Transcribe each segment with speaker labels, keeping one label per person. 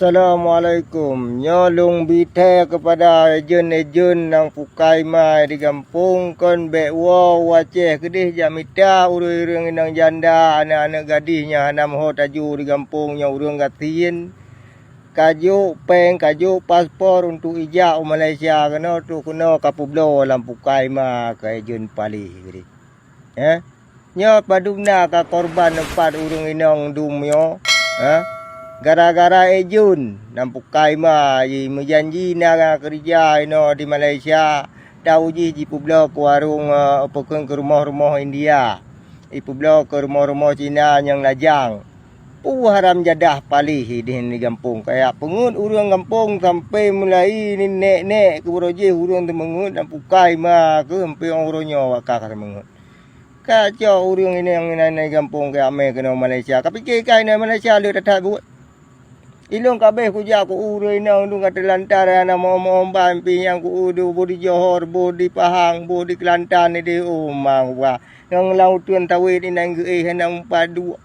Speaker 1: Assalamualaikum. Nyolong bite kepada ejen-ejen nang pukai mai di kampung kon bekwa waceh kedih jamita urang inang janda anak-anak gadisnya hanam ho taju di kampungnya urang gatin. Kaju peng kaju paspor untuk ijak Malaysia kena tu kena kapublo lam pukai ma ke ejen pali gede. Nyo paduna ka korban empat urang inang dumyo. Gara-gara ejun nampukai ma ji menjanji nak kerja di Malaysia dah uji ji publo ke warung pokong ke rumah-rumah India publo ke rumah-rumah Cina yang lajang haram jadah palih di kampung kayak pengut urang kampung sampai mulai ni nek ke broje urang temengut nampukai ma ke sampai orangnya wakak temengut kacau urang ini yang di kampung kayak ame kena Malaysia tapi kai ni Malaysia dia tak buat ilong kabeh kuja ku ure nang dung kata lantar ana momban pi yang ku udu bodi Johor bodi Pahang bodi Kelantan ni de umang wa nang lautan tawid inang ge nang padu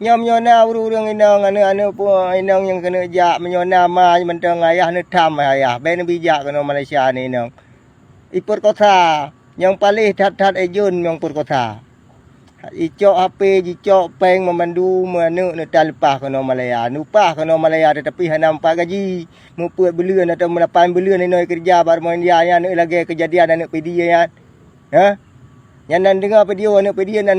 Speaker 1: nyam nyona urang inang ane pu inang yang kena jak menyona ma mentang ayah ne tham ayah ben bijak kena Malaysia ni nang ipur kota yang paling tat-tat ejun yang pur kota icok HP icok peng memandu mana netal lepas kena Malaya nupah kena Malaya tetapi hanam 4 gaji muput bulan atau 8 bulan ni kerja bar India yang lagi kejadian anak PD ya yang nan dengar video anak PD nan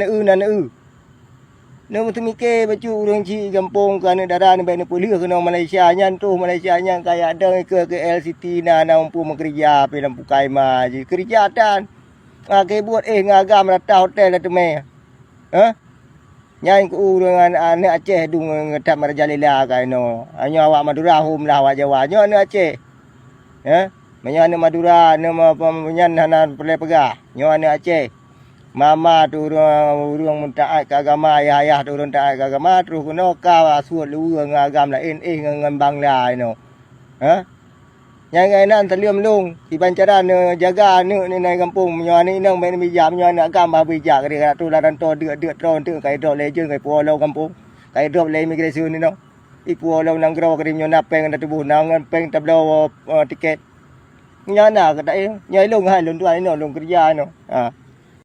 Speaker 1: mesti mikir bacu urang ci kampung kan darah ni baik pulih kena Malaysia nyan tu Malaysia nyan kaya ada ke LCT na mampu bekerja pi lampu kaima ji kerja tan ke buat ngagam rata hotel tu me nyai ku dengan anak Aceh dung ngetam Rajalila kaino hanya awak Madura hum lah awak Jawa nyo anak Aceh menyo anak Madura nama pemenyan hanan perle pegah nyo anak Aceh mama tu urang mentaat ke agama ayah tu urang taat ke agama terus kena ka suat lu ngagam lain ngembang lah ino yang enak terlium lung di pancaran jaga anak ni naik kampung menyo ni nang main bijak menyo anak agama bijak dia tu laran to deuk tron tu kai drop legend kai pulau kampung kai drop le immigration ni no pulau nang gro krim menyo napeng dah tubuh nang peng tablo tiket nyana ke tak nyai lung hai lung tu ai no lung kerja no